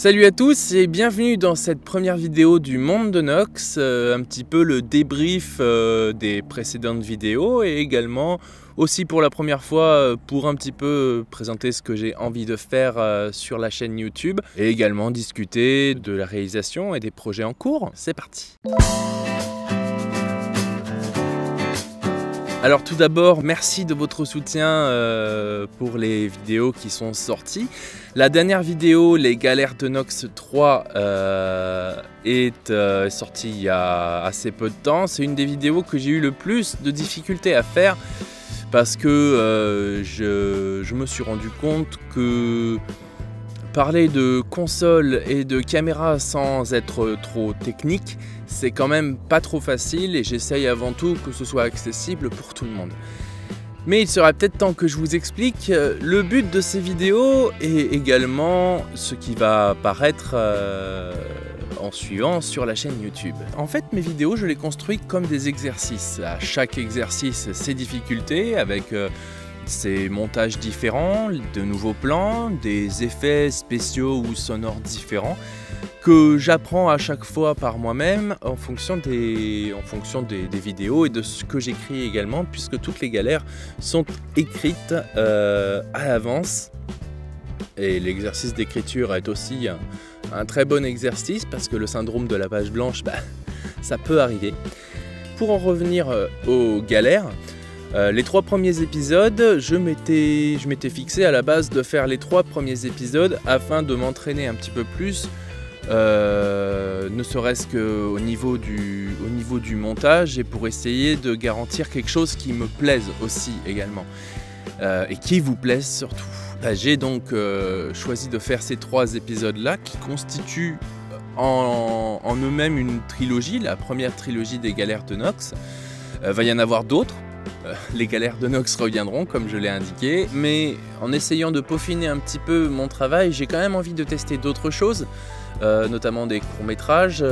Salut à tous et bienvenue dans cette première vidéo du monde de Nox, un petit peu le débrief des précédentes vidéos et également aussi pour la première fois pour un petit peu présenter ce que j'ai envie de faire sur la chaîne YouTube et également discuter de la réalisation et des projets en cours. C'est parti! Alors tout d'abord, merci de votre soutien pour les vidéos qui sont sorties. La dernière vidéo, les galères de Nox 3, est sortie il y a assez peu de temps. C'est une des vidéos que j'ai eu le plus de difficultés à faire parce que je me suis rendu compte que parler de console et de caméra sans être trop technique, c'est quand même pas trop facile et j'essaye avant tout que ce soit accessible pour tout le monde. Mais il serait peut-être temps que je vous explique le but de ces vidéos et également ce qui va apparaître en suivant sur la chaîne YouTube. En fait, mes vidéos, je les construis comme des exercices. À chaque exercice, ses difficultés avec ces montages différents, de nouveaux plans, des effets spéciaux ou sonores différents que j'apprends à chaque fois par moi-même en fonction des vidéos et de ce que j'écris également, puisque toutes les galères sont écrites à l'avance. Et l'exercice d'écriture est aussi un très bon exercice parce que le syndrome de la page blanche, ça peut arriver. Pour en revenir aux galères, les 3 premiers épisodes, je m'étais fixé à la base de faire les 3 premiers épisodes afin de m'entraîner un petit peu plus, ne serait-ce qu'au niveau du montage et pour essayer de garantir quelque chose qui me plaise aussi également et qui vous plaise surtout. J'ai donc choisi de faire ces 3 épisodes-là qui constituent en eux-mêmes une trilogie, la première trilogie des galères de Nox. Va y en avoir d'autres. Les galères de Nox reviendront comme je l'ai indiqué, mais en essayant de peaufiner un petit peu mon travail, j'ai quand même envie de tester d'autres choses, notamment des courts-métrages,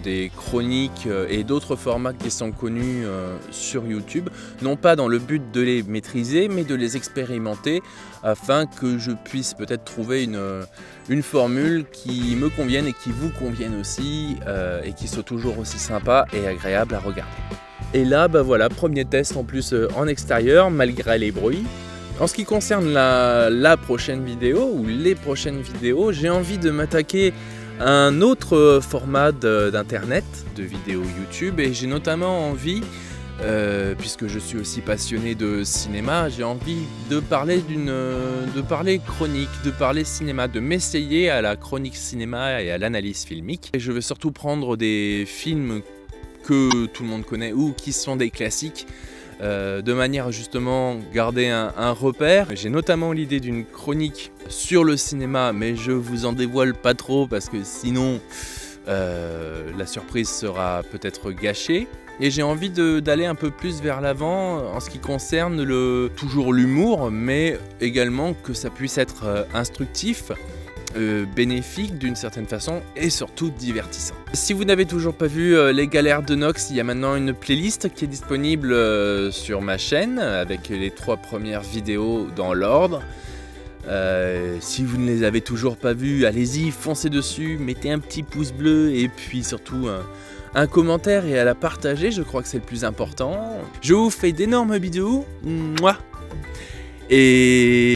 des chroniques et d'autres formats qui sont connus sur YouTube, non pas dans le but de les maîtriser, mais de les expérimenter afin que je puisse peut-être trouver une formule qui me convienne et qui vous convienne aussi et qui soit toujours aussi sympa et agréable à regarder. Et là, voilà, premier test en plus en extérieur, malgré les bruits. En ce qui concerne la prochaine vidéo, ou les prochaines vidéos, j'ai envie de m'attaquer à un autre format d'internet, de vidéos YouTube, et j'ai notamment envie, puisque je suis aussi passionné de cinéma, j'ai envie de parler chronique, de parler cinéma, de m'essayer à la chronique cinéma et à l'analyse filmique. Et je vais surtout prendre des films que tout le monde connaît ou qui sont des classiques de manière à justement garder un repère. J'ai notamment l'idée d'une chronique sur le cinéma, mais je vous en dévoile pas trop parce que sinon la surprise sera peut-être gâchée. Et j'ai envie d'aller un peu plus vers l'avant en ce qui concerne toujours l'humour, mais également que ça puisse être instructif, bénéfique d'une certaine façon et surtout divertissant. Si vous n'avez toujours pas vu les galères de Nox, il y a maintenant une playlist qui est disponible sur ma chaîne avec les 3 premières vidéos dans l'ordre. Si vous ne les avez toujours pas vues, allez-y, foncez dessus, mettez un petit pouce bleu et puis surtout un commentaire et à la partager, je crois que c'est le plus important. Je vous fais d'énormes bisous, et